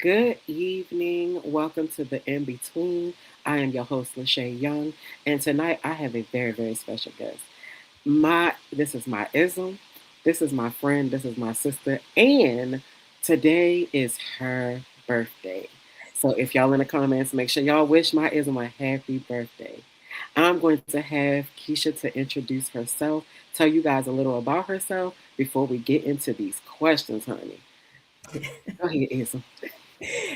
Good evening. Welcome to the In Between. I am your host, Lachey Young, and tonight I have a very special guest. This is my ism. This is my friend. This is my sister, and today is her birthday. So if y'all in the comments, make sure y'all wish my ism a happy birthday. I'm going to have Keisha to introduce herself, tell you guys a little about herself before we get into these questions, honey. Go ahead, ism.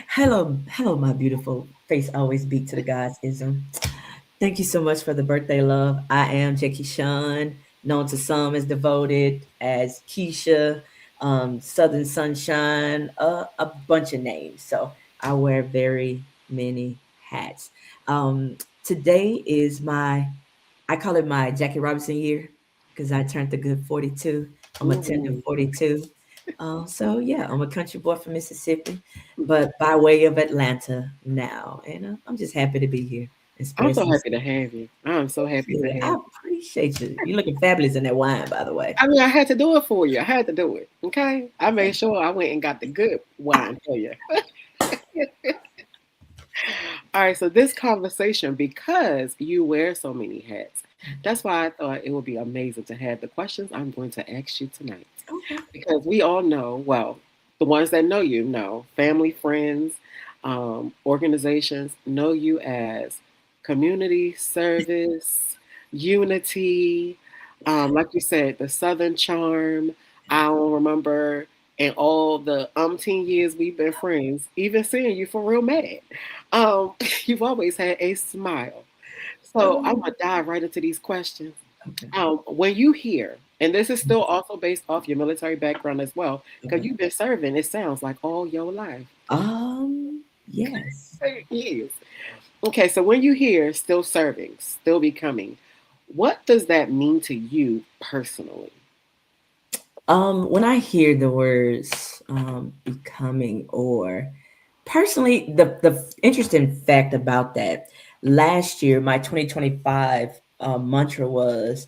Hello, my beautiful face always beat to the gods ism. Thank you so much for the birthday love. I am Jackie Sean, known to some as Devoted, as Keisha, Southern Sunshine, a bunch of names. So I wear very many hats. Today is I call it my Jackie Robinson year because I turned a good 42. I'm a tender Ooh. 42. So yeah, I'm a country boy from Mississippi, but by way of Atlanta now, and I'm just happy to be here and I'm spread so some. happy to have you. I'm so Thank happy to you. have I you. appreciate you. You're looking fabulous in that wine, by the way. I mean, I had to do it for you. I had to do it. Okay. I made sure I went and got the good wine for you. All right. So, this conversation, because you wear so many hats, that's why I thought it would be amazing to have the questions I'm going to ask you tonight. Okay. Because we all know, well, the ones that know you know, family, friends, organizations know you as community service, unity, like you said, the Southern charm. I don't remember in all the umpteen years we've been friends, even seeing you for real mad. Um, you've always had a smile. So I'm gonna dive right into these questions. Okay. When you hear, and this is still also based off your military background as well, because Okay. you've been serving, it sounds like all your life. Yes. Yes. Okay, so when you hear still serving, still becoming, what does that mean to you personally? When I hear the words becoming or personally, the interesting fact about that, last year my 2025 mantra was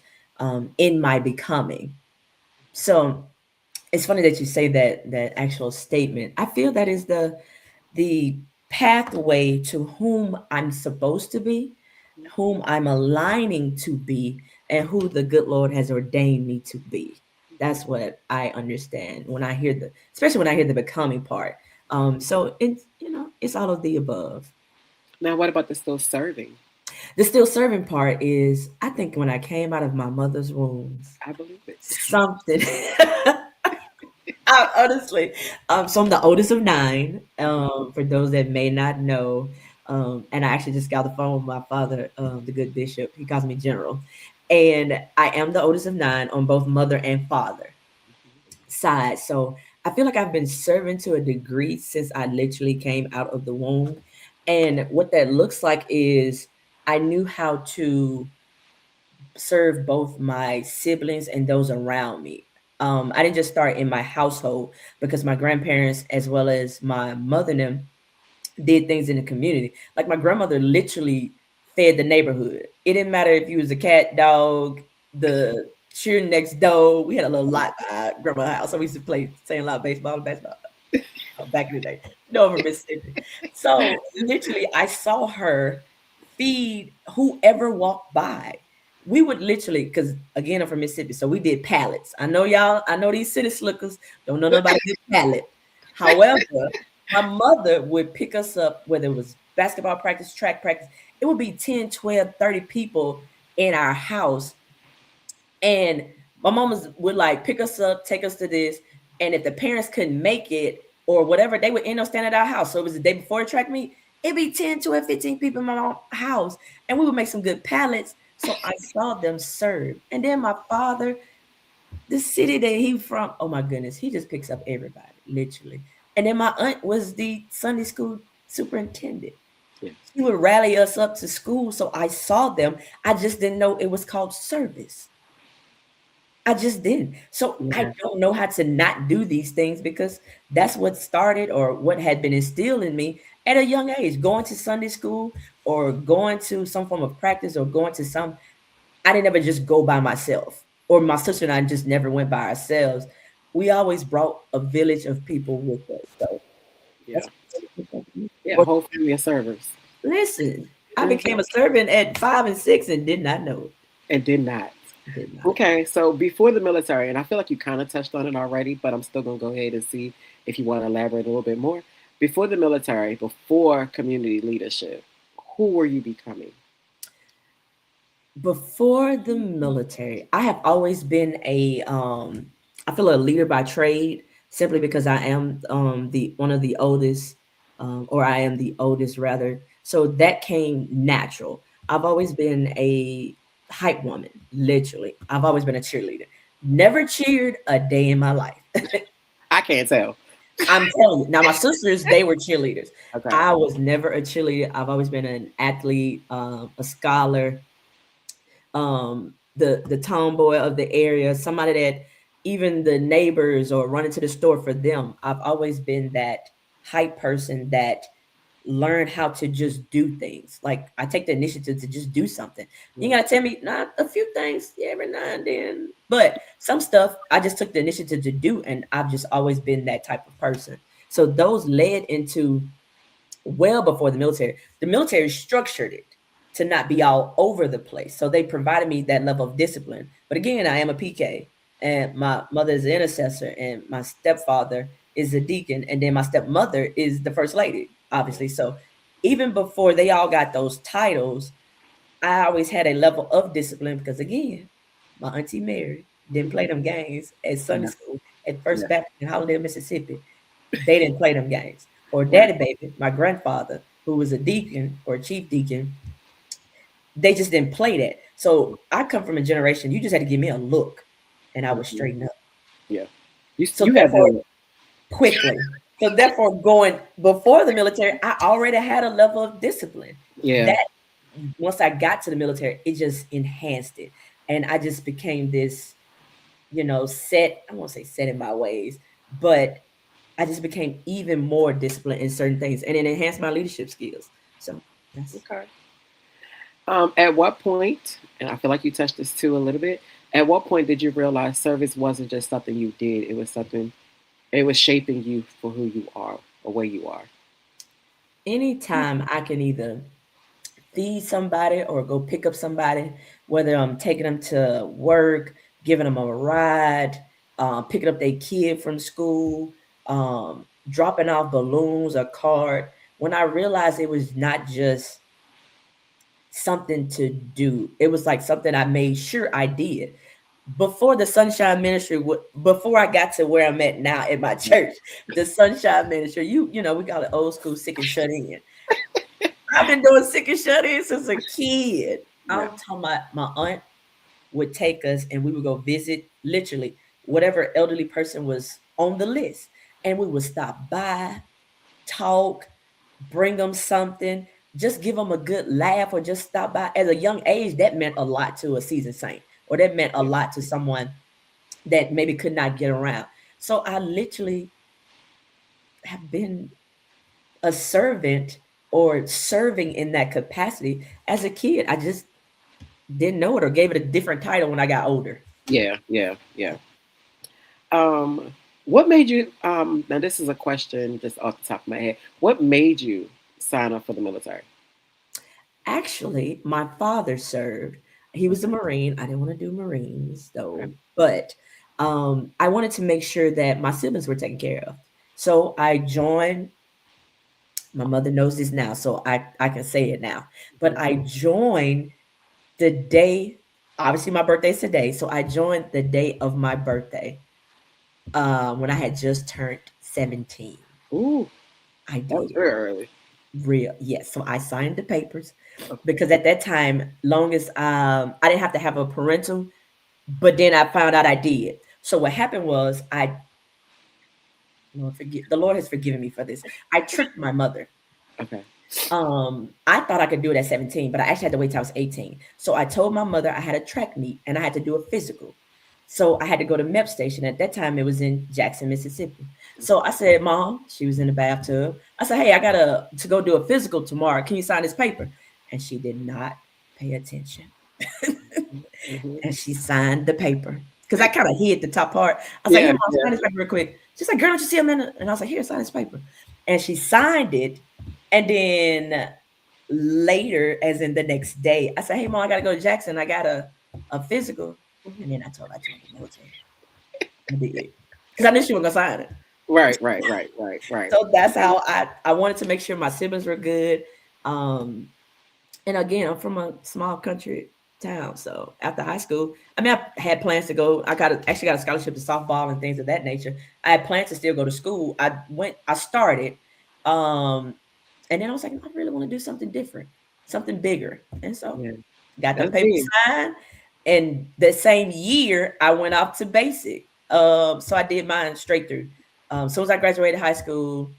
in my becoming. So it's funny that you say that actual statement. I feel that is the pathway to whom I'm supposed to be, whom I'm aligning to be, and who the good Lord has ordained me to be. That's what I understand when I hear especially when I hear the becoming part. So it's all of the above. Now, what about the still serving? The still serving part is, I think, when I came out of my mother's wombs, I believe it. something. Honestly, so I'm the oldest of nine. For those that may not know, and I actually just got the phone with my father, the good bishop. He calls me General, and I am the oldest of nine on both mother and father side. So I feel like I've been serving to a degree since I literally came out of the womb, and what that looks like is I knew how to serve both my siblings and those around me. I didn't just start in my household because my grandparents, as well as my mother and them, did things in the community. Like my grandmother literally fed the neighborhood. It didn't matter if you was a cat, dog, the children next door. We had a little lot by our grandma's house, so we used to play same lot baseball, basketball back in the day, over Mississippi. So literally, I saw her feed whoever walked by. We would literally, because again, I'm from Mississippi, so we did pallets. I know y'all, I know these city slickers don't know nobody did pallet. However, my mother would pick us up, whether it was basketball practice, track practice, it would be 10, 12, 30 people in our house, and my mom would like pick us up, take us to this. And if the parents couldn't make it or whatever, they would end up staying at our house. So it was the day before the track meet. It'd be 10, 12, 15 people in my mom's house. And we would make some good pallets. So I saw them serve. And then my father, the city that he from, oh my goodness, he just picks up everybody, literally. And then my aunt was the Sunday school superintendent. Yeah. She would rally us up to school. So I saw them. I just didn't know it was called service. I just didn't. So I Yeah. don't know how to not do these things because that's what started or what had been instilled in me at a young age. Going to Sunday school or going to some form of practice or going to I didn't ever just go by myself. Or my sister and I just never went by ourselves. We always brought a village of people with us. So Yeah. Yeah, Or whole family of servers. listen, I Mhm. became a servant at 5 and 6 and did not know And did not. it. Did not. Okay, so before the military, and I feel like you kind of touched on it already, but I'm still gonna go ahead and see if you want to elaborate a little bit more. Before the military, before community leadership, who were you becoming? Before the military, I have always been I feel a leader by trade simply because I am the one of the oldest, or I am the oldest rather. So that came natural. I've always been a hype woman, literally. I've always been a cheerleader. Never cheered a day in my life. I can't tell. I'm telling you. Now, my sisters, they were cheerleaders. Okay. I was never a cheerleader. I've always been an athlete, a scholar, the tomboy of the area, somebody that even the neighbors or running to the store for them. I've always been that hype person that learned how to just do things. Like I take the initiative to just do something. You Yeah. gotta tell me not a few things, yeah, every now and then. But some stuff I just took the initiative to do, and I've just always been that type of person. So those led into well before the military. The military structured it to not be all over the place. So they provided me that level of discipline. But again, I am a PK, and my mother is an intercessor, and my stepfather is a deacon, and then my stepmother is the first lady, obviously. So even before they all got those titles, I always had a level of discipline because again, my auntie Mary didn't play them games at Sunday Yeah. school at First Yeah. Baptist in Hollandale, Mississippi. They didn't play them games. Or Right. Daddy Baby, my grandfather, who was a deacon or a chief deacon, they just didn't play that. So I come from a generation, you just had to give me a look and I would Mhm. straighten up. Yeah. You So you had therefore, the quickly. So therefore, going before the military, I already had a level of discipline. yeah. That once I got to the military, it just enhanced it. And I just became this, set, I won't say set in my ways, but I just became even more disciplined in certain things and it enhanced my leadership skills. So that's Okay. At what point, and I feel like you touched this too a little bit. At what point did you realize service wasn't just something you did? It was something. It was shaping you for who you are or where you are. anytime I can either feed somebody or go pick up somebody, whether I'm taking them to work, giving them a ride, picking up their kid from school, dropping off balloons or card. When I realized it was not just something to do, it was like something I made sure I did. Before the Sunshine Ministry, before I got to where I'm at now at my church, the Sunshine Ministry, we got it old school sick and shut in. I've been doing sick and shut in since a kid. Yeah. I'm talking about my aunt would take us and we would go visit literally whatever elderly person was on the list. And we would stop by, talk, bring them something, just give them a good laugh or just stop by. At a young age, that meant a lot to a seasoned saint, or that meant a lot to someone that maybe could not get around. So I literally have been a servant or serving in that capacity as a kid. I just didn't know it or gave it a different title when I got older. Yeah. Yeah. Yeah. What made you? Now this is a question just off the top of my head. What made you sign up for the military? Actually, my father served. He was a Marine. I didn't want to do Marines Okay. though, but I wanted to make sure that my siblings were taken care of. So I joined. My mother knows this now, so I can say it now. But Mhm. I joined the day. Obviously, my birthday's today, so I joined the day of my birthday when I had just turned 17. Ooh, I that was did. very early. Real, yes. So I signed the papers Okay. because at that time, long as I didn't have to have a parental, but then I found out I did. So what happened was the Lord has forgiven me for this. I tricked my mother. Okay. I thought I could do it at 17, but I actually had to wait till I was 18. So I told my mother I had a track meet and I had to do a physical. So I had to go to MEP station. At that time, it was in Jackson, Mississippi. So I said, Mom, she was in the bathtub. I said, hey, I got to go do a physical tomorrow. Can you sign this paper? And she did not pay attention. Hmm. And she signed the paper because I kind of hid the top part. I was like, Yeah. here, Mom, Yeah. sign this paper real quick. She's like, girl, don't you see a minute? And I was like, here, sign this paper. and she signed it. And then later, as in the next day, I said, "Hey, mom, I gotta go to Jackson. I got a physical." And then I joined the military. I did because I knew she was gonna sign it. Right, right, right, right, right. So that's how I wanted to make sure my siblings were good. Um, and again, I'm from a small country town, so after high school, I mean, I had plans to go. Actually got a scholarship to softball and things of that nature. I had plans to still go to school. I started, um, and then I was like, I really want to do something different, something bigger, and so Yeah, got them that's papers big. signed. And the same year, I went off to basic. So I did mine straight through. As soon as I graduated high school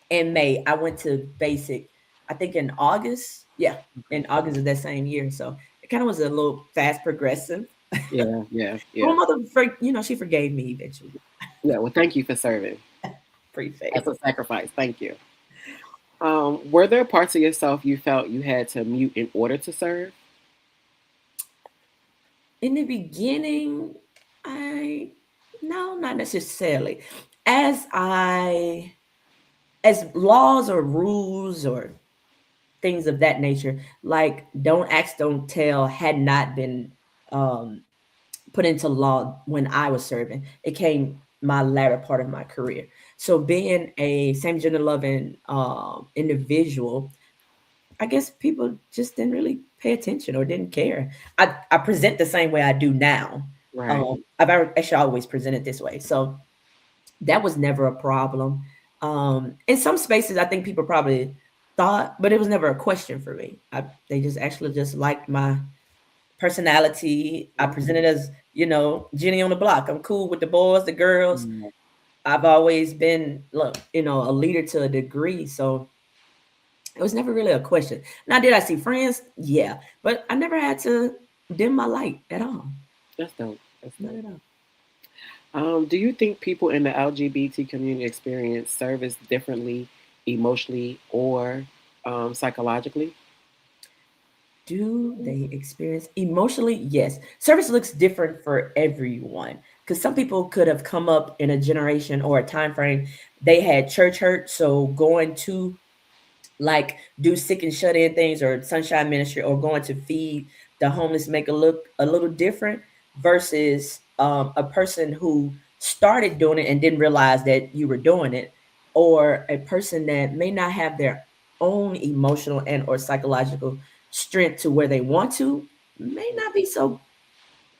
in May, I went to basic. I think in August. Yeah, in August of that same year. So it kind of was a little fast progressive. Yeah, yeah, My yeah, mother, she forgave me eventually. yeah. Well, thank you for serving. Pretty That's fast. a sacrifice. Thank you. Were there parts of yourself you felt you had to mute in order to serve? In the beginning, I no, not necessarily. As I as laws or rules or things of that nature, like don't ask, don't tell, had not been um, put into law when I was serving. It came my latter part of my career. So being a same gender loving individual, I guess people just didn't really pay attention or didn't care. I present the same way I do now. Right. Actually always presented this way. So that was never a problem. In some spaces, I think people probably thought, but it was never a question for me. They just actually just liked my personality. I Mhm. presented as, Jenny on the block. I'm cool with the boys, the girls. Yeah. I've always been, look, a leader to a degree. So it was never really a question. Now, did I see friends? Yeah. But I never had to dim my light at all. That's dope. That's Not dope. at all. Do you think people in the LGBT community experience service differently, emotionally or psychologically? Do they experience emotionally? Yes. Service looks different for everyone because some people could have come up in a generation or a time frame. They had church hurt, so going to like do sick and shut in things or sunshine ministry or going to feed the homeless make it look a little different versus a person who started doing it and didn't realize that you were doing it, or a person that may not have their own emotional and or psychological strength to where they want to, may not be so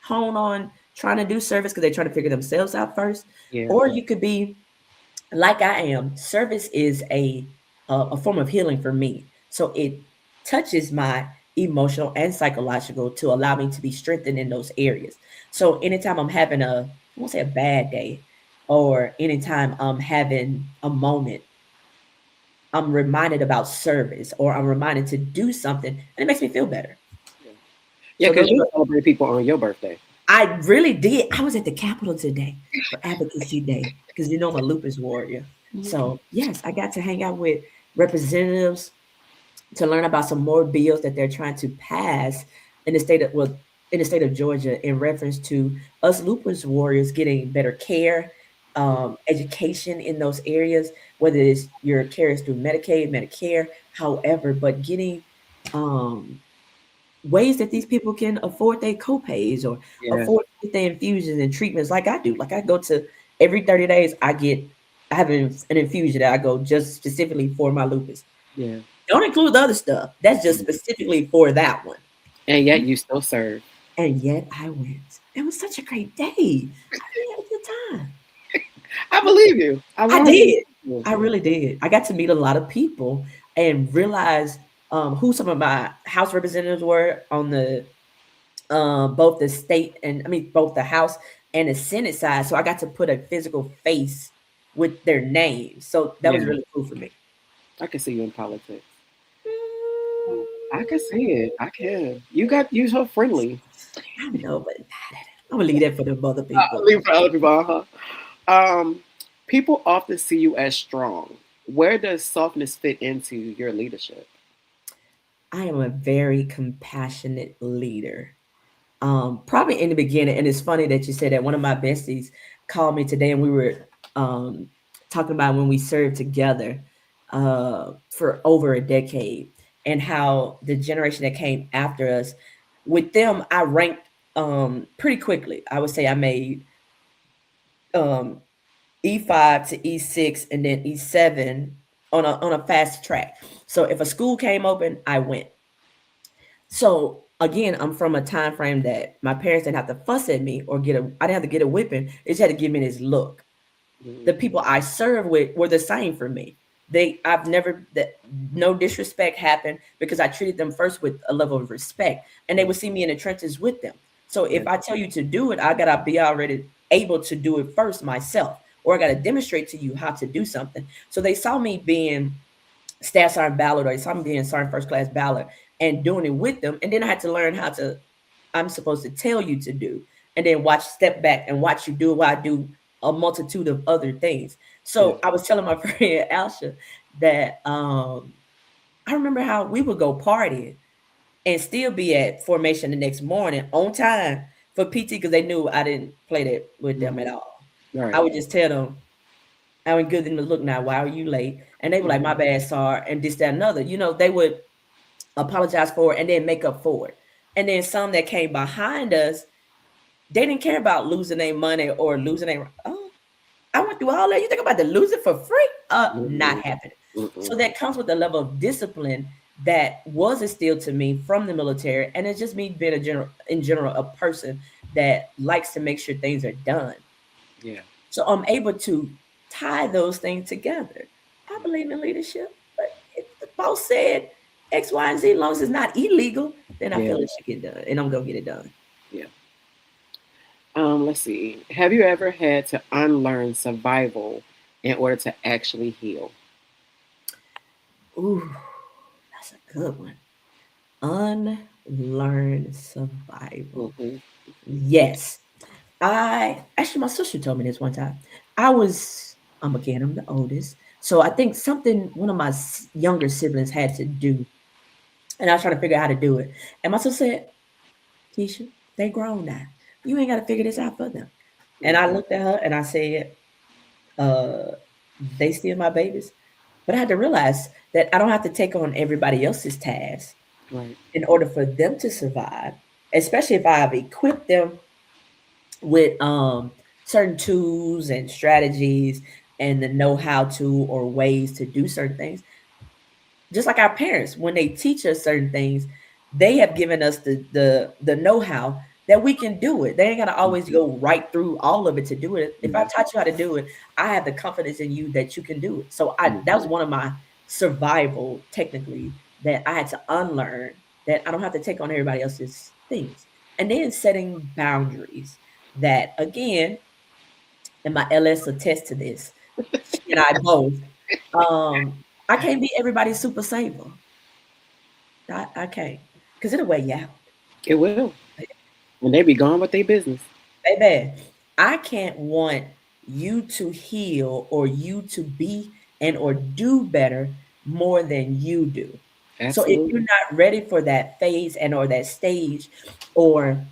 honed on trying to do service because they're trying to figure themselves out first. Yeah. Or you could be like I am. Service is a form of healing for me. So it touches my emotional and psychological to allow me to be strengthened in those areas. So anytime I'm having I won't say a bad day, or anytime I'm having a moment, I'm reminded about service or I'm reminded to do something and it makes me feel better. Yeah. Yeah, So because those you are, celebrate people on your birthday. I really did. I was at the Capitol today for Advocacy Day because I'm a lupus warrior. So yes, I got to hang out with representatives to learn about some more bills that they're trying to pass in the state of Georgia in reference to us lupus warriors getting better care, education in those areas, whether it's your care is through Medicaid, Medicare, however, but getting um, ways that these people can afford their copays or Yeah. afford to get their infusions and treatments like I do. Like I go to every 30 days, I have an infusion that I go just specifically for my lupus. Yeah. Don't include the other stuff. That's just specifically for that one. And yet you still serve. And yet I went. It was such a great day. I really had a good time. I believe you. I I 100% believe did. you. I really did. I got to meet a lot of people and realize who some of my House representatives were on the both the state and I mean both the House and the Senate side. So I got to put a physical face with their names. So that was Yeah. really cool for me. I can see you in politics. Mm, I can see it. I can. You so friendly. I know, but I'm gonna leave that for the other people. Leave for other people. Uh-huh. People often see you as strong. Where does softness fit into your leadership? I am a very compassionate leader. Probably in the beginning, and it's funny that you said that. One of my besties called me today, and we were talking about when we served together. for over a decade, and how the generation that came after us, with them, I ranked pretty quickly. I would say I made um, E5 to E6 and then E7 on a fast track. So if a school came open, I went. So again, I'm from a time frame that my parents didn't have to fuss at me or I didn't have to get a whipping. They just had to give me this look. The people I served with were the same for me. I've never that no disrespect happened because I treated them first with a level of respect, and they would see me in the trenches with them. So if I tell you to do it, I gotta be already able to do it first myself, or I gotta demonstrate to you how to do something. So they saw me being staff sergeant ballot, or they saw me being sergeant first class ballot and doing it with them, and then I had to learn how to. I'm supposed to tell you to do, and then step back and watch you do what I do a multitude of other things. So I was telling my friend Alsha that I remember how we would go party and still be at formation the next morning on time for PT because they knew I didn't play that with them at all. Right. I would just tell them, I would give them the look now, why are you late? And they were like, my bad, Sar, and this, that, another. You know, they would apologize for it and then make up for it. And then some that came behind us, they didn't care about losing their money or losing their, oh, I went through all that. You think about to lose it for free? Not happening. So that comes with a level of discipline that was instilled to me from the military, and it's just me being in general a person that likes to make sure things are done. Yeah. So I'm able to tie those things together. I believe in leadership, but if the boss said X, Y, and Z, as long as it's not illegal, then I feel it should get done, and I'm gonna get it done. Yeah. Let's see. Have you ever had to unlearn survival in order to actually heal? Ooh, that's a good one. Unlearn survival. Mm-hmm. Yes. My sister told me this one time. I'm the oldest. So I think something one of my younger siblings had to do, and I was trying to figure out how to do it. And my sister said, Keisha, they grown now. You ain't got to figure this out for them. And I looked at her and I said, they still my babies. But I had to realize that I don't have to take on everybody else's tasks Right. in order for them to survive, especially if I have equipped them with certain tools and strategies and the know how to or ways to do certain things. Just like our parents, when they teach us certain things, they have given us the know how that we can do it. They ain't gotta always go right through all of it to do it. If I taught you how to do it, I have the confidence in you that you can do it. So that was one of my survival technically that I had to unlearn, that I don't have to take on everybody else's things. And then setting boundaries that again, and my LS attest to this, she and I both. I can't be everybody's super saver. I can't, because it'll weigh you out. It will. And they be gone with their business. Baby, I can't want you to heal or you to be and or do better more than you do. So if Absolutely. you're not ready for that phase and or that stage, or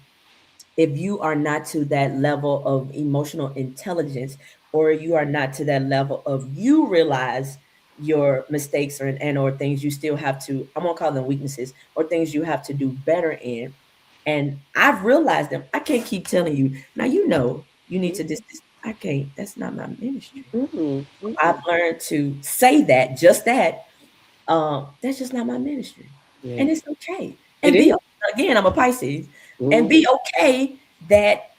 if you are not to that level of emotional intelligence, or you are not to that level of you realize your mistakes or things you still have to, I'm gonna call them weaknesses, or things you have to do better in, and I've realized them, I can't keep telling you now, you need to this, I can't, that's not my ministry. I've learned to say that, just that, that's just not my ministry. Yeah. And it's okay. It And is. again, I'm a Pisces, and Mhm. be okay that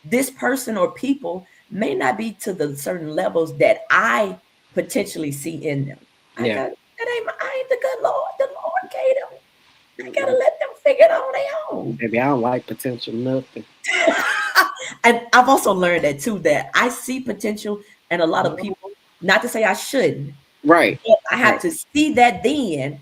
this person or people may not be to the certain levels that I potentially see in them. Yeah. I ain't the good Lord. The Lord gave them. I gotta let them figure it on their own. Baby, I don't like potential nothing. And I've also learned that too, that I see potential in a lot of Mhm. people. Not to say I shouldn't, Right. but I have Right. to see that then.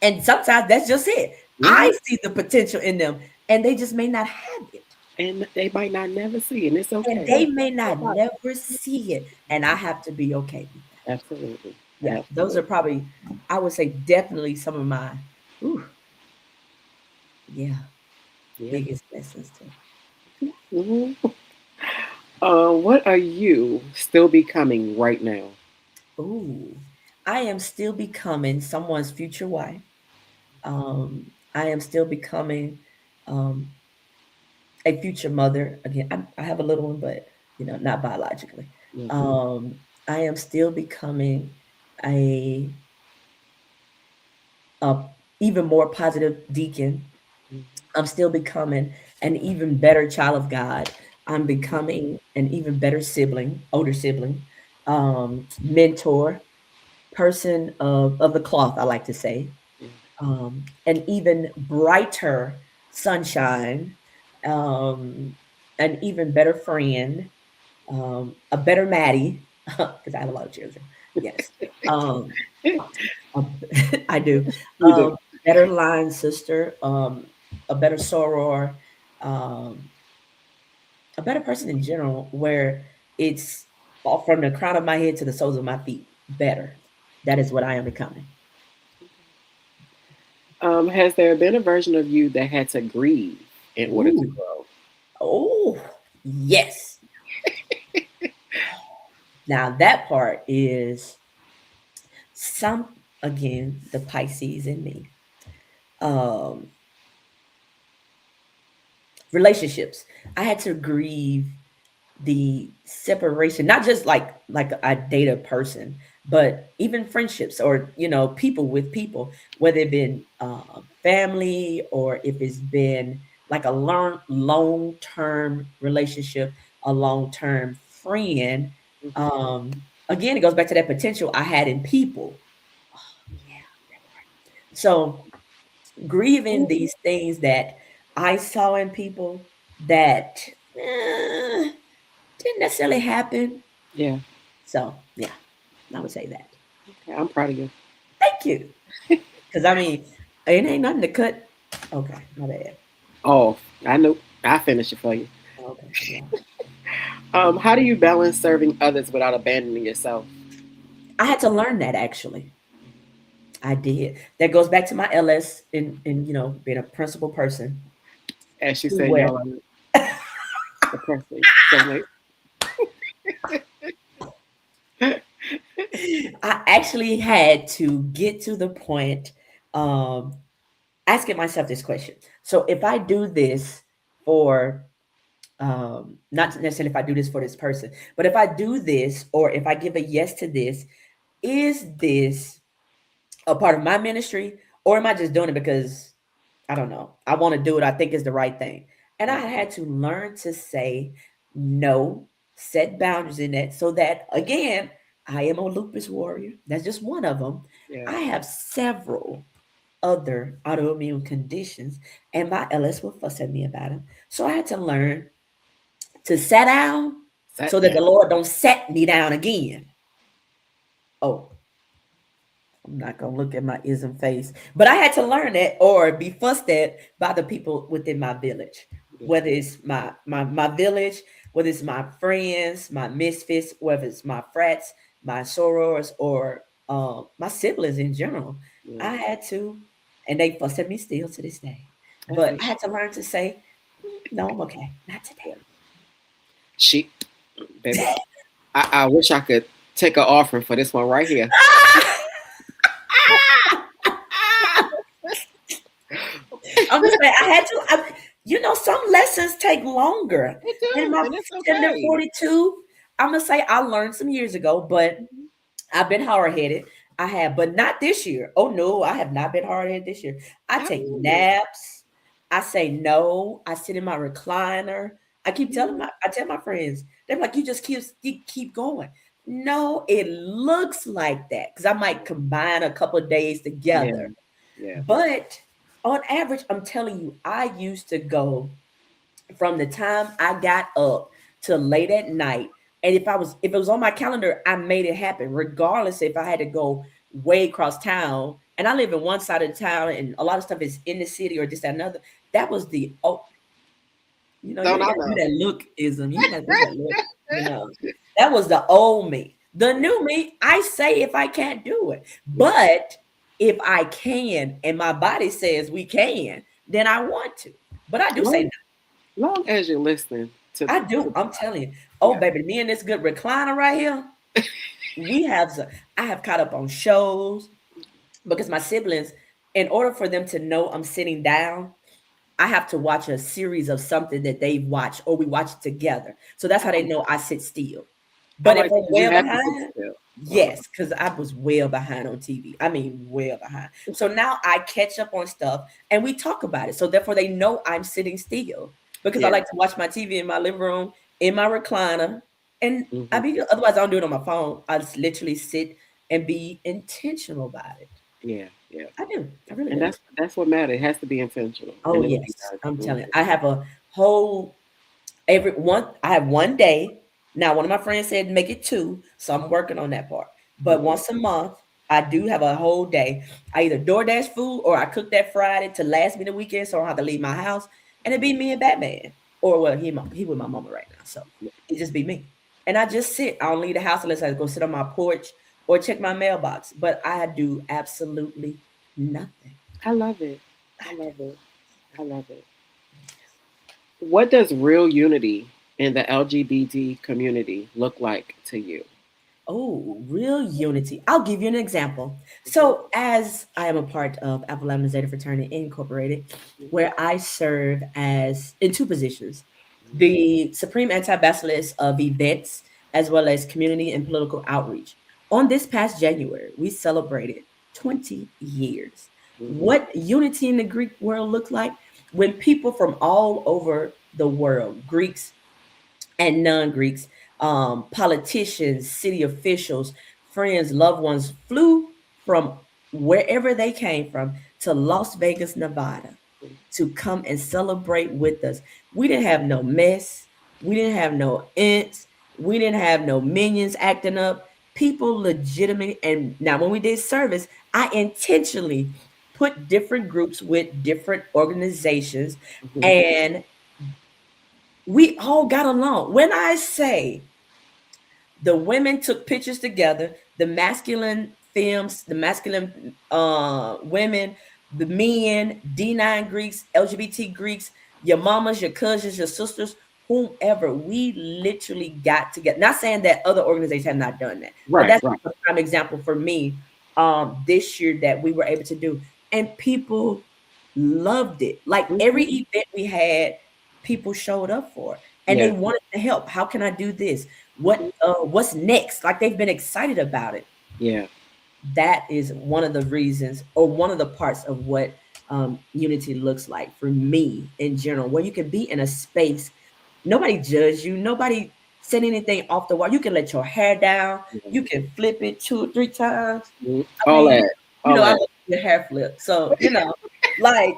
And sometimes that's just it. I Mhm. see the potential in them, and they just may not have it. And they might not never see, and it's And okay. they may not never see it. And I have to be okay with that. Absolutely. Yeah, those Absolutely. are probably, I would say, definitely some of my, ooh, yeah, Yeah. biggest lessons too. Mhm. What are you still becoming right now? Ooh. I am still becoming someone's future wife. I am still becoming um, a future mother. Again, I have a little one, but not biologically. Mhm. Um, I am still becoming a, a even more positive deacon. Mhm. I'm still becoming an even better child of God. I'm Mhm. becoming an even better sibling, older sibling, mentor, person of the cloth, I like to say, Yeah. an even brighter sunshine, um, an even better friend, a better Maddie, because I have a lot of children. Yes, um, a- I do. You do. Better line sister, a better soror, um, a better person in general. Where it's all from the crown of my head to the soles of my feet. Better. That is what I am becoming. Has there been a version of you that had to grieve in order to Ooh. grow? Oh, yes. Now that part is some again the Pisces in me. Um, Relationships. I had to grieve the separation, not just like I date a person, but even friendships or people with people, whether it been family or if it's been like a long term relationship, a long term friend. Hmm. Again, it goes back to that potential I had in people. Yeah, that part. So grieving these things that I saw in people that eh, didn't necessarily happen. Yeah. So yeah, I would say that. Okay, I'm proud of you. Thank you. Because I mean, it ain't nothing to cut. Okay, my bad. Oh, I know. I finished it for you. Okay, yeah. How do you balance serving others without abandoning yourself? I had to learn that actually. I did. That goes back to my LS in being a principal person As she to said, where y'all are the person. So like, I actually had to get to the point um asking myself this question. So if I do this for not necessarily if I do this for this person, but if I do this or if I give a yes to this, is this a part of my ministry or am I just doing it because I don't know, I want to do it, I think is the right thing. And I right. had to learn to say no, set boundaries in that so that again, I am a lupus warrior. That's just one of them. Yeah. I have several other autoimmune conditions, and my LS will fuss at me about them. So I had to learn to sit down Sat so that down. the Lord don't set me down again. Oh, I'm not gonna look at my ism face, but I had to learn that or be fussed at by the people within my village, Yeah. whether it's my village, whether it's my friends, my misfits, whether it's my frats, my sorors, or my siblings in general. Yeah. I had to, and they fuss at me still to this day. That's But it. I had to learn to say, no, I'm okay, not today. She, baby. I wish I could take an offering for this one right here. I'm just saying, I had to. Some lessons take longer. They In do, my and it's gender okay. 42, I'm gonna say I learned some years ago, but Mhm. I've been hard headed. I have, but not this year. Oh no, I have not been hard headed this year. I I take believe it. naps. I say no. I sit in my recliner. Mhm. I tell my friends, they're like, you just keep going. No, it looks like that because I might combine a couple of days Yeah. together. Yeah. But on average, I'm telling you, I used to go from the time I got up till late at night. And if it was on my calendar, I made it happen, regardless if I had to go way across town. And I live in one side of the town, and a lot of stuff is in the city or this, that, another. That was the you Don't ain't I gotta do know? that lookism. You ain't gotta do that look, you know. That was the old me. The new me, I say if I can't do it. Yeah. But if I can and my body says we can, then I want to. But I do say no. Long, long as you're listening to, I do. I'm telling you. Oh, yeah. baby, me and this good recliner right here. we have I have caught up on shows because my siblings, in order for them to know I'm sitting down, I have to watch a series of something that they've watched or we watch it together. So that's how they Oh, know I sit still. I But if like I'm that. You well have to sit behind, still. Uh-huh. yes, because I was well behind on TV. I mean, well behind. So now I catch up on stuff and we talk about it. So therefore, they know I'm sitting still because I Yeah. like to watch my TV in my living room, in my recliner. And I Hmm. be, otherwise, I don't do it on my phone. I just literally sit and be intentional about it. Yeah. Yeah. I do. I really And do. that's what matters. It has to be intentional, Oh, and it really yes. does. I'm Mhm. telling you. I have a whole I have one day. Now, one of my friends said make it two, so I'm working on that part. But Mhm. once a month, I do have a whole day. I either DoorDash food or I cook that Friday to last me the weekend, so I don't have to leave my house. And it be me and Batman, or well, he with my mama right now, so it just be me. And I just sit. I don't leave the house unless I go sit on my porch or check my mailbox. But I do absolutely nothing. I love it. I I do. love it. I love it. What does real unity in the LGBT community look like to you? Oh, real unity. I'll give you an example. Mhm. So, as I am a part of Alpha Lambda Zeta Fraternity Incorporated, Mhm. where I serve as in two positions, Mhm. the Supreme Anti-Basilisk of Events, as well as Community and Political Outreach. On this past January, we celebrated 20 years. Mhm. What unity in the Greek world looked like when people from all over the world, Greeks, and non-Greeks, politicians, city officials, friends, loved ones flew from wherever they came from to Las Vegas, Nevada to come and celebrate with us. We didn't have no mess. We didn't have no ints. We didn't have no minions acting up. People legitimate. And now when we did service, I intentionally put different groups with different organizations Mhm. and we all got along. When I say the women took pictures together, the masculine films, the masculine women, the men, D9 Greeks, LGBT Greeks, your mamas, your cousins, your sisters, whomever, we literally got together. Not saying that other organizations have not done that, but Right. that's Right. a prime example for me this year that we were able to do. And people loved it. Like every Mhm. event we had, people showed up for and they Yeah. wanted to help. How can I do this? Mhm. What's next? Like they've been excited about it. Yeah. That is one of the reasons or one of the parts of what unity looks like for me in general, where you can be in a space, nobody judge you, nobody said anything off the wall. You can let your hair down, Yeah. you can flip it 2 or 3 times. Mhm. I All mean, that. you All know, I love that. your hair flip. So, like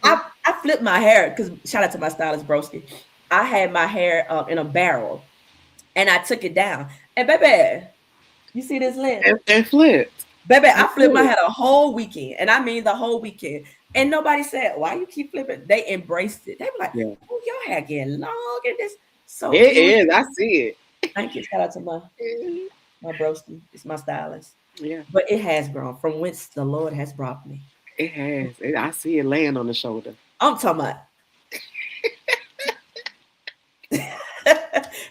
I flipped my hair because shout out to my stylist Broski. I had my hair in a barrel and I took it down. And baby, you see this length? And flipped. Baby, And I flipped my flipped. hair the whole weekend. And I mean the whole weekend. And nobody said, why you keep flipping? They embraced it. They were like, Yeah. oh, your hair getting long and this. So It it was, is. I see thank you. Shout out to it. my broski. It's my stylist. Yeah. But it has grown from whence the Lord has brought me. It has. I see it laying on the shoulder. I'm talking about.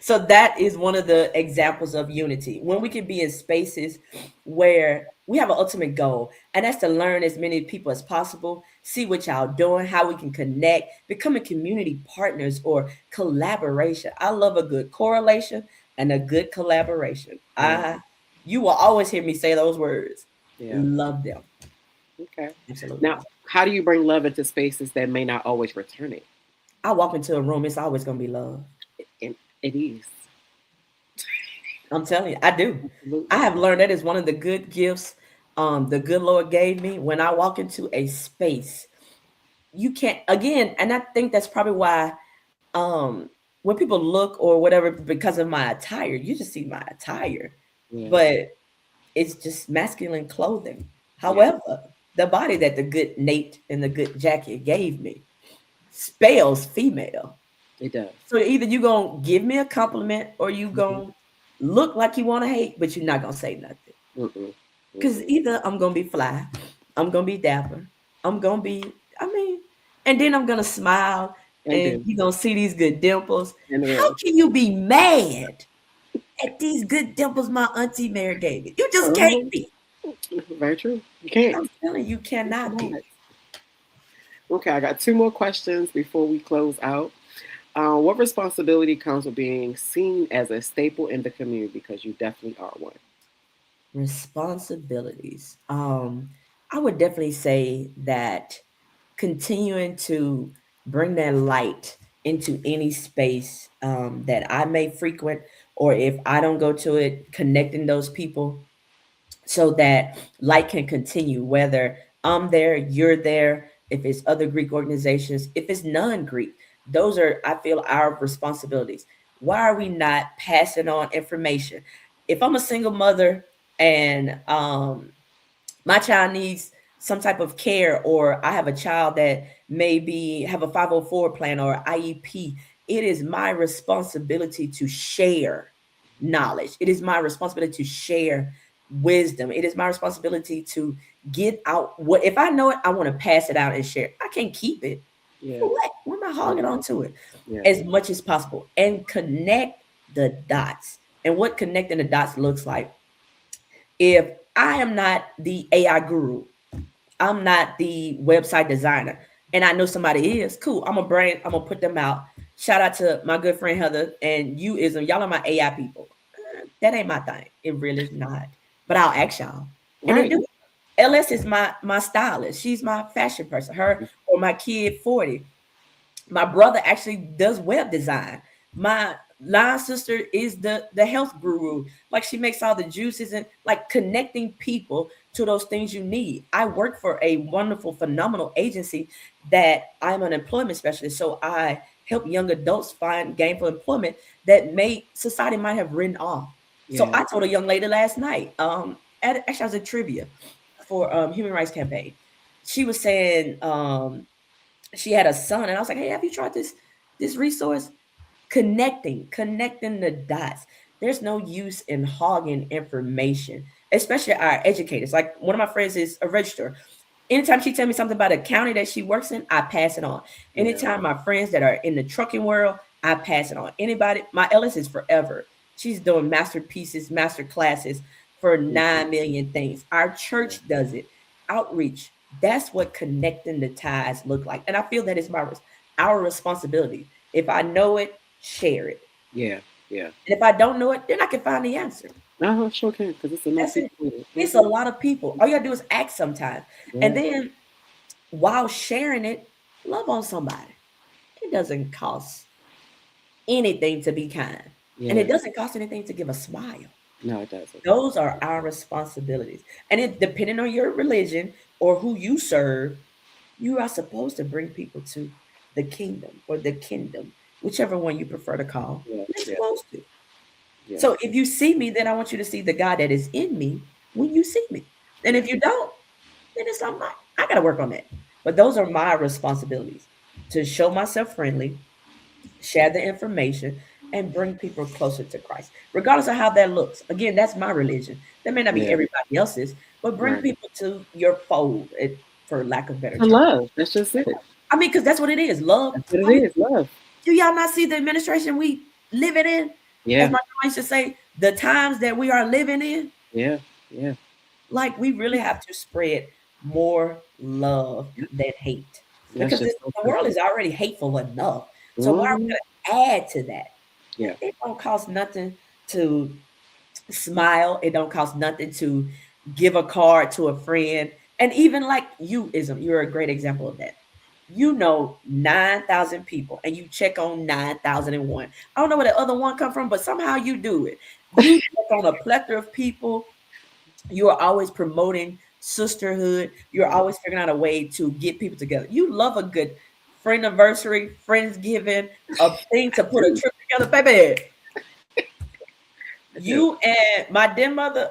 So that is one of the examples of unity when we can be in spaces where we have an ultimate goal, and that's to learn as many people as possible, see what y'all doing, how we can connect, becoming community partners or collaboration. I love a good correlation and a good collaboration. Yeah. You will always hear me say those words. Yeah. Love them. Okay. Absolutely. Now, how do you bring love into spaces that may not always return it? I walk into a room, it's always gonna be love. And it is. I'm telling you, I do. I Absolutely. have learned that is one of the good gifts the good Lord gave me when I walk into a space. You can't again, and I think that's probably why um when people look or whatever because of my attire, you just see my attire. Yeah. But it's just masculine clothing. Yeah. However, the body that the good Nate and the good Jackie gave me spells female. It does. So either you gonna give me a compliment or you Mhm. gonna look like you want to hate, but you're not gonna say nothing. Mm-mm. Because Mm-mm. either I'm gonna be fly, I'm gonna be dapper, I'm gonna be, I mean, and then I'm gonna smile And and then, you're gonna see these good dimples. and How then, can you be mad at these good dimples my auntie Mary gave me. You just can't Uh-huh. be. Very true. You can't. I'm telling you, You cannot be. cannot. Okay, I got two more questions before we close out. What responsibility comes with being seen as a staple in the community? Because you definitely are one. Responsibilities. I would definitely say that continuing to bring that light into any space that I may frequent, or if I don't go to it, connecting those people so that light can continue, whether I'm there, you're there, if it's other Greek organizations, if it's non-Greek. Those are, I feel, our responsibilities. Why are we not passing on information? If I'm a single mother and my child needs some type of care, or I have a child that maybe have a 504 plan or IEP, it is my responsibility to share knowledge. It is my responsibility to share wisdom. It is my responsibility to get out what, if I know it, I want to pass it out and share it. I can't keep it. Yeah. For what? Why am I hogging Yeah. on to it? Yeah. As much as possible and connect the dots. And what connecting the dots looks like, if I am not the AI guru, I'm not the website designer, and I know somebody is, cool. I'm gonna put them out. Shout out to my good friend Heather and you ism. Y'all are my AI people. That ain't my thing. It really is not. But I'll ask y'all. And I Right. do. LS is my stylist. She's my fashion person. Her or my kid 40. My brother actually does web design. My line sister is the health guru. Like, she makes all the juices and like connecting people to those things you need. I work for a wonderful, phenomenal agency that I'm an employment specialist. So I help young adults find gainful employment that may society might have written off. So Yeah. I told a young lady last night, actually I was at trivia for Human Rights Campaign. She was saying she had a son, and I was like, hey, have you tried this resource? Connecting the dots. There's no use in hogging information, especially our educators. Like, one of my friends is a registrar. Anytime she tell me something about a county that she works in, I pass it on. Yeah. Anytime my friends that are in the trucking world, I pass it on. Anybody, my Ellis is forever. She's doing masterpieces, master classes for Mhm. 9 million things. Our church does it. Outreach. That's what connecting the ties look like. And I feel that is our responsibility. If I know it, share it. Yeah. Yeah. And if I don't know it, then I can find the answer. Sure can, because it's enough That's it. people with it. It's a lot of people. All you gotta do is act sometimes. And Yeah. then while sharing it, love on somebody. It doesn't cost anything to be kind. And Yeah. it doesn't cost anything to give a smile. No, it doesn't. Those are our responsibilities. And it, depending on your religion or who you serve, you are supposed to bring people to the kingdom or the kingdom, whichever one you prefer to call. Yeah. You're Yeah. supposed to. Yeah. So if you see me, then I want you to see the God that is in me when you see me. And Yeah. if you don't, then it's something I got to work on that. But those are my responsibilities, to show myself friendly, share the information, and bring people closer to Christ, regardless of how that looks. Again, that's my religion. That may not be Yeah. everybody else's, but bring Right. people to your fold, for lack of better To term. love. That's just it. I mean, because that's what it is, love. That's what it I mean, is. Love. do y'all not see the administration we living in? As Yeah. my grandma used to say, the times that we are living in, Yeah. Yeah. like, we really have to spread more love Yeah. than hate, That's because just so the world simple. is already hateful enough. So why are we Mhm. going to add to that? Yeah. It don't cost nothing to smile. It don't cost nothing to give a card to a friend. And even like youism, you're a great example of that. You know 9,000 people and you check on 9,001. I don't know where the other one come from, but somehow you do it. You check on a plethora of people. You are always promoting sisterhood. You're always figuring out a way to get people together. You love a good friend anniversary, friendsgiving, a thing to put a trip together, baby. I do. You and my dear mother,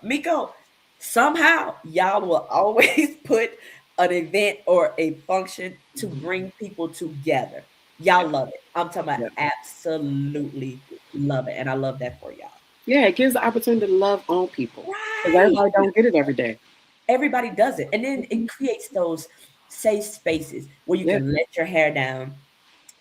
Miko, somehow y'all will always put an event or a function to bring people together. Yeah. Y'all love it. I'm talking about Yeah. absolutely love it. And I love that for y'all. Yeah. It gives the opportunity to love on people, because Right. everybody don't get it every day. Everybody does it. And then Mhm. it creates those safe spaces where you Yeah. can let your hair down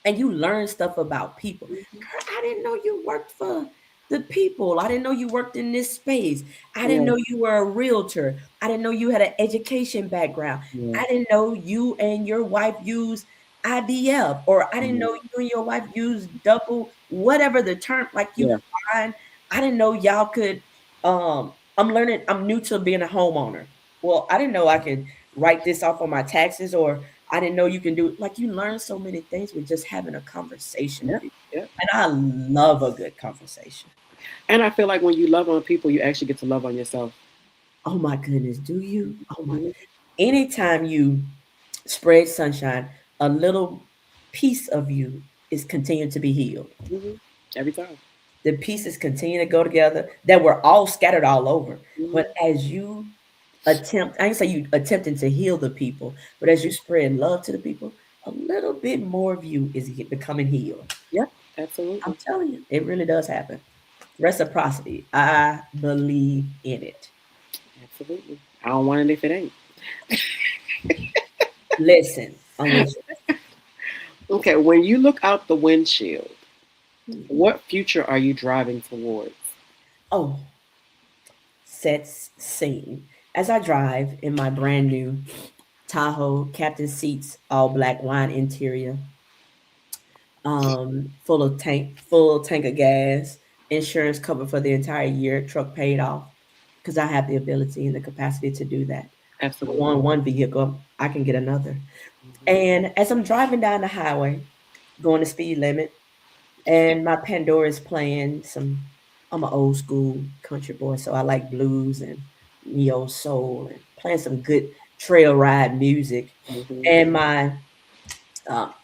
and you learn stuff about people. Mhm. Girl, I didn't know you worked for. the people. I didn't know you worked in this space. I didn't Yeah. know you were a realtor. I didn't know you had an education background. Yeah. I didn't know you and your wife use IVF, or I didn't Mhm. know you and your wife use double, whatever the term, like you Yeah. find. I didn't know y'all could. I'm learning. I'm new to being a homeowner. Well, I didn't know I could write this off on my taxes, or I didn't know you can do, like, you learn so many things with just having a conversation Yeah. with people. Yeah. And I love a good conversation. And I feel like when you love on people, you actually get to love on yourself. Oh my goodness, do you? Oh my. Mhm. Anytime you spread sunshine, a little piece of you is continuing to be healed. Mhm. Every time. The pieces continue to go together that were all scattered all over. But Mhm. as you attempt, I didn't say you attempting to heal the people, but as you spread love to the people, a little bit more of you is becoming healed. Yeah. I'm Absolutely. telling you, it really does happen. Reciprocity. I believe in it. Absolutely. I don't want it if it ain't. Listen, unless Okay. When you look out the windshield, you, what future are you driving towards? oh, sets scene. As I drive in my brand new Tahoe Captain Seats all black wine interior, full tank of gas, insurance covered for the entire year, truck paid off, because I have the ability and the capacity to do that. Absolutely. One vehicle, I can get another. Mhm. And as I'm driving down the highway, going the speed limit, and my Pandora is playing some. I'm an old school country boy, so I like blues and neo soul and playing some good trail ride music. Mhm. And my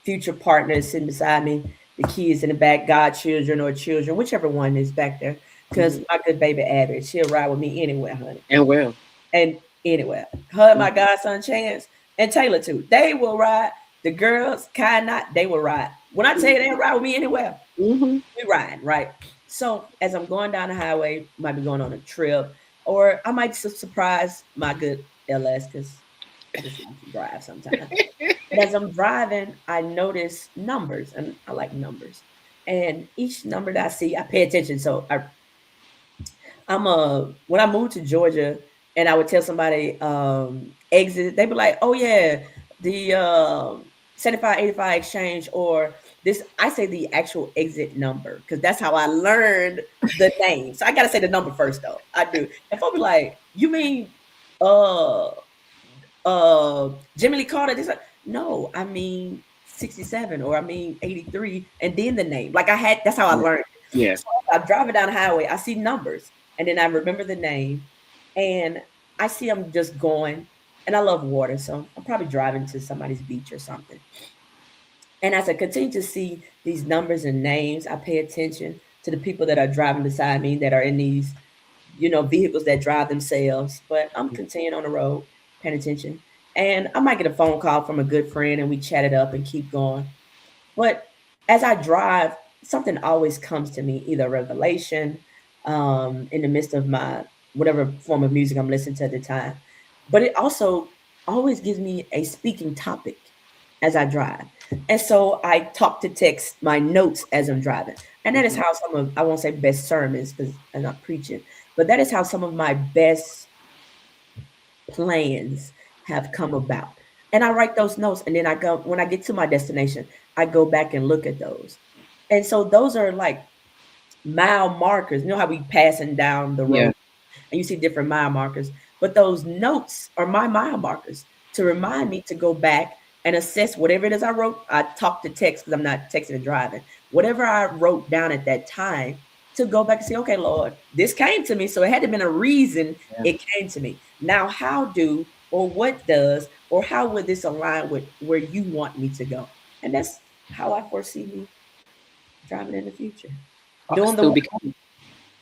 future partner is sitting beside me, the kids in the back, godchildren or children, whichever one is back there. Because Mhm. my good baby Abby, she'll ride with me anywhere, honey, And well. and anywhere. Her and Mhm. my godson Chance and Taylor too. They will ride. The girls, Kai not, they will ride. When I tell you they ride with me anywhere, Mhm. we ride, right? So as I'm going down the highway, might be going on a trip, or I might surprise my good LS because I just like to drive sometimes. But as I'm driving, I notice numbers, and I like numbers. And each number that I see, I pay attention. So I'm when I moved to Georgia, and I would tell somebody exit, they'd be like, "Oh yeah, the 7585 exchange," or this. I say the actual exit number because that's how I learned the name. So I gotta say the number first, though. I do. And folks be like, "You mean uh Jimmy Lee Carter?" This, like, no, I mean 67, or I mean 83, and then the name. Like, I had, that's how I Yeah. learned. Yeah. So I'm driving down the highway, I see numbers, and then I remember the name, and I see I'm just going, and I love water, so I'm probably driving to somebody's beach or something. And as I continue to see these numbers and names, I pay attention to the people that are driving beside me that are in these, vehicles that drive themselves. But I'm continuing on the road, paying attention. And I might get a phone call from a good friend and we chat it up and keep going. But as I drive, something always comes to me, either a revelation, in the midst of my whatever form of music I'm listening to at the time. But it also always gives me a speaking topic as I drive. And so I talk to text my notes as I'm driving. And that is Mhm. how some of, I won't say best sermons because I'm not preaching, but that is how some of my best plans have come about. And I write those notes, and then I go, when I get to my destination, I go back and look at those. And so those are like mile markers. You know how we passing down the Yeah. road and you see different mile markers, but those notes are my mile markers to remind me to go back and assess whatever it is I wrote. I talk to text because I'm not texting and driving. Whatever I wrote down at that time, to go back and say, okay, Lord, this came to me. So it had to have been a reason Yeah. it came to me. Now, how do, or what does, or how would this align with where you want me to go? And that's how I foresee me driving in the future. Doing the Still work, becoming.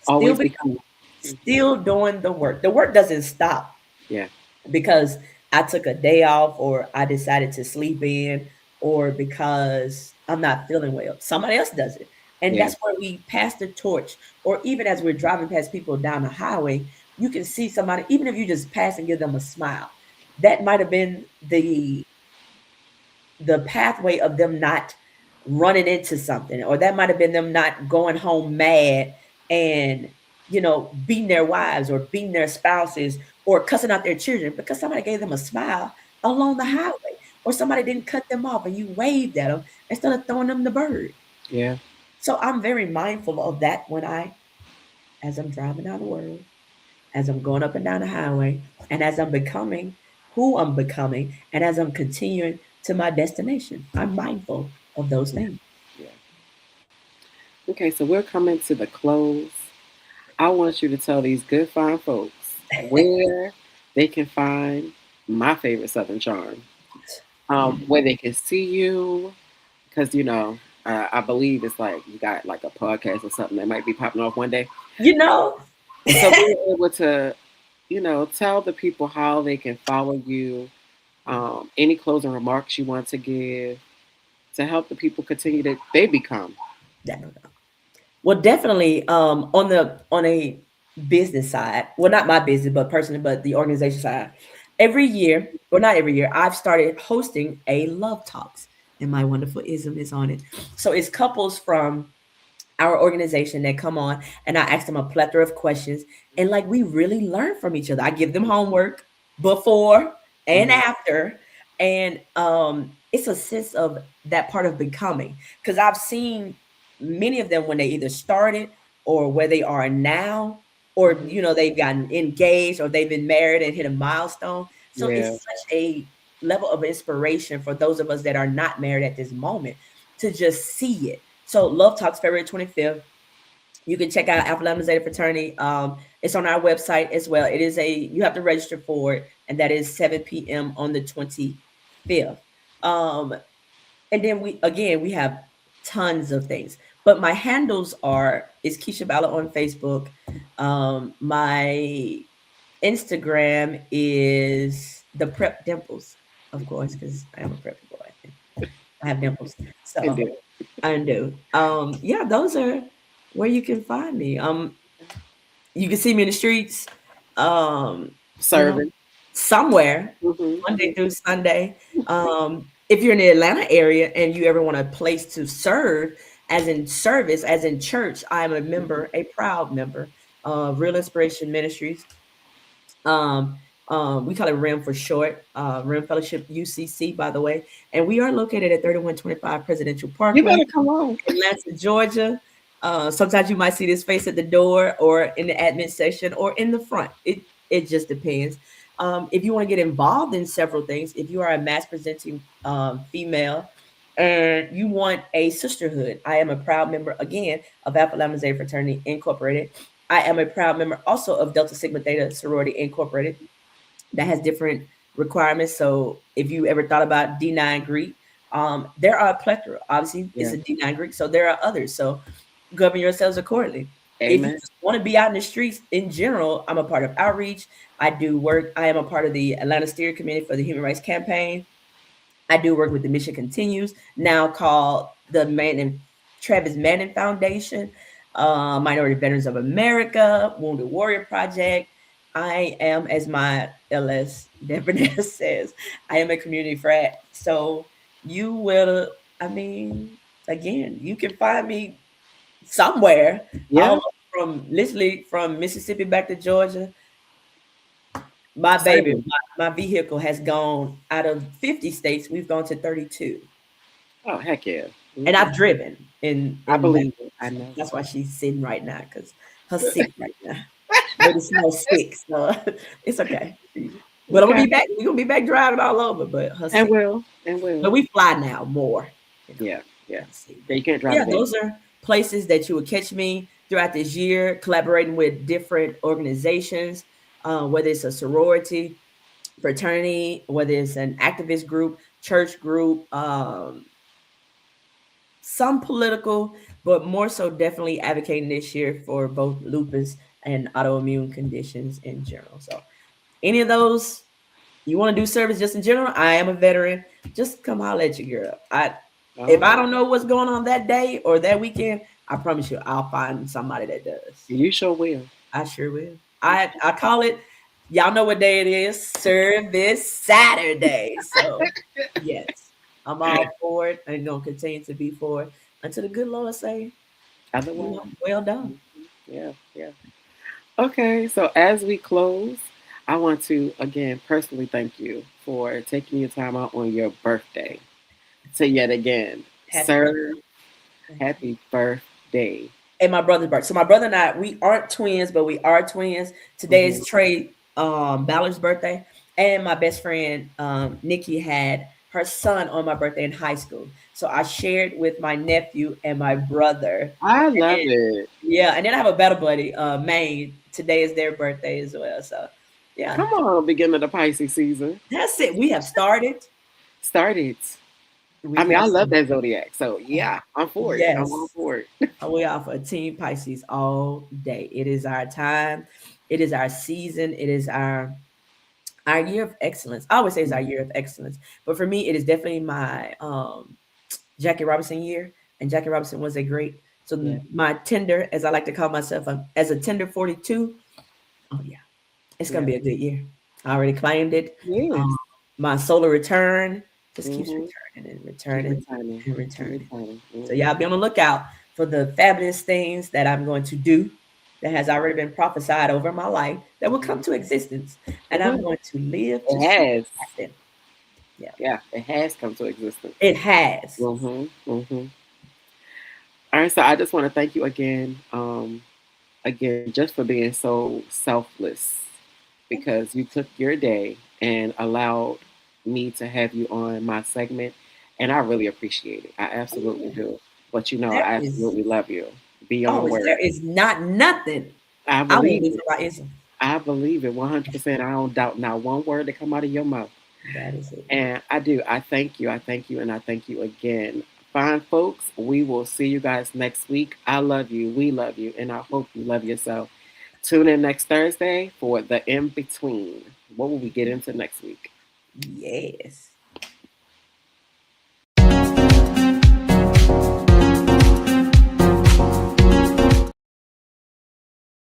still Always be, becoming. Mhm. still doing the work. The work doesn't stop Yeah. because I took a day off, or I decided to sleep in, or because I'm not feeling well. Somebody else does it. And Yeah. that's where we pass the torch. Or even as we're driving past people down the highway, you can see somebody, even if you just pass and give them a smile, that might have been the pathway of them not running into something, or that might have been them not going home mad and beating their wives or beating their spouses or cussing out their children because somebody gave them a smile along the highway, or somebody didn't cut them off and you waved at them instead of throwing them the bird. Yeah. So I'm very mindful of that as I'm driving down the road, as I'm going up and down the highway, and as I'm becoming who I'm becoming, and as I'm continuing to my destination. I'm mindful of those Yeah. things. Yeah. Okay, so we're coming to the close. I want you to tell these good fine folks where they can find my favorite Southern Charm, where they can see you, because I believe it's like you got like a podcast or something that might be popping off one day. You know, So being able to, tell the people how they can follow you, any closing remarks you want to give to help the people continue to they become. well, definitely on a business side, well, not my business, but personally, but the organization side. Every year, or not every year, I've started hosting a love talks, and my wonderful ism is on it. So it's couples from our organization that come on, and I ask them a plethora of questions, and like we really learn from each other. I give them homework before and Mhm. after, and it's a sense of that part of becoming, because I've seen many of them when they either started or where they are now, or Mhm. they've gotten engaged or they've been married and hit a milestone. So Yeah. it's such a level of inspiration for those of us that are not married at this moment to just see it. So Love Talks February 25th. You can check out Alpha Lambda Zeta Fraternity. It's on our website as well. It is you have to register for it, and that is 7 p.m. on the 25th. Um, and then we have tons of things. But my handles is Keisha Balla on Facebook. My Instagram is the Prep Dimples, of course, because I am a preppy boy. I have dimples. I So do. I do. Yeah, those are where you can find me. You can see me in the streets, um, you know, Serving. somewhere Hmm. Monday through Sunday. If you're in the Atlanta area and you ever want a place to serve, as in service, as in church, I am a member, a proud member of Real Inspiration Ministries. Um, we call it RIM for short, RIM Fellowship UCC, by the way. And we are located at 3125 Presidential You Parkway, better come on. Atlanta, Georgia. Sometimes you might see this face at the door or in the admin section or in the front. It just depends. If you want to get involved in several things, if you are a mass presenting female and you want a sisterhood, I am a proud member again of Alpha Lambda Zeta Fraternity Incorporated. I am a proud member also of Delta Sigma Theta Sorority Incorporated. That has different requirements. So if you ever thought about D9 Greek, there are a plethora. Obviously, it's Yeah. a D9 Greek, so there are others. So govern yourselves accordingly. If you Amen. just want to be out in the streets in general, I'm a part of outreach. I do work. I am a part of the Atlanta Steering Committee for the Human Rights Campaign. I do work with the Mission Continues, now called the Travis Manning Foundation, Minority Veterans of America, Wounded Warrior Project. I am, as my LS Debonair says, I am a community frat. So you will, I mean, again, you can find me somewhere, Yeah. all from literally from Mississippi back to Georgia. My baby, Serving. my vehicle has gone out of 50 states. We've gone to 32, Oh, heck yeah. and Hmm. I've driven I in that. believe it. I know. That's why she's sitting right now because her sick right now. Baby smells sick, so it's okay. But I'm gonna Okay. be back. We're gonna be back driving all over, but her And sick. will. And will. But we fly now more. You know, Yeah. Yeah. let's see. Yeah. You can't drive Yeah, a baby. those are places that you would catch me throughout this year, collaborating with different organizations, whether it's a sorority, fraternity, whether it's an activist group, church group, some political, but more so definitely advocating this year for both lupus and autoimmune conditions in general. So, any of those you want to do service just in general, I am a veteran. Just come holler at your girl. If I Oh, don't know what's going on that day or that weekend, I promise you I'll find somebody that does. you sure will. I sure will. I call it. Y'all know what day it is? Service Saturday. So yes, I'm all for it, and gonna continue to be for it until the good Lord say, Otherwise. well done. Yeah, yeah. Okay, so as we close, I want to again personally thank you for taking your time out on your birthday to yet again Happy serve. birthday. Thank you. Happy birthday. And my brother's birthday. So my brother and I, we aren't twins, but we are twins. Today Hmm. is Trey Ballard's birthday. And my best friend Nikki had her son on my birthday in high school. So I shared with my nephew and my brother. I love And it. yeah, and then I have a battle buddy, Maine. Today is their birthday as well. So yeah. Come on, beginning of the Pisces season. That's it. We have started. Started. I We mean, have I love some, that zodiac. So yeah, I'm for it. I'm all yes. for it. We are for Team Pisces all day. It is our time. It is our season. It is our year of excellence. I always say it's our year of excellence, but for me, it is definitely my Jackie Robinson year. And Jackie Robinson was a great. So Yeah. my tender, as I like to call myself, as a tender 42. Oh yeah, it's gonna Yeah. be a good year. I already claimed it. Um, Yes. my solar return just keeps Mm-hmm. returning and Keep returning returning. and Keep returning. returning. So Mm-hmm. y'all be on the lookout for the fabulous things that I'm going to do that has already been prophesied over my life that will come to existence. It And I'm will. going to live to It see has. it happen. Yeah, Yeah. It has come to existence. it has. Mm-hmm. Mm-hmm. All right. So I just want to thank you again. Again, just for being so selfless, Thank you. because you took your day and allowed me to have you on my segment, and I really appreciate it. I Oh, absolutely yeah. do. But you know, There I is absolutely love you beyond always, there words. is not nothing I I won't believe do it. for my ism. I believe it 100%. I don't doubt not one word that come out of your mouth. That is it. And I do. I thank you. I thank you. And I thank you again. Fine folks, we will see you guys next week. I love you. We love you. And I hope you love yourself. Tune in next Thursday for the in between. What will we get into next week? Yes.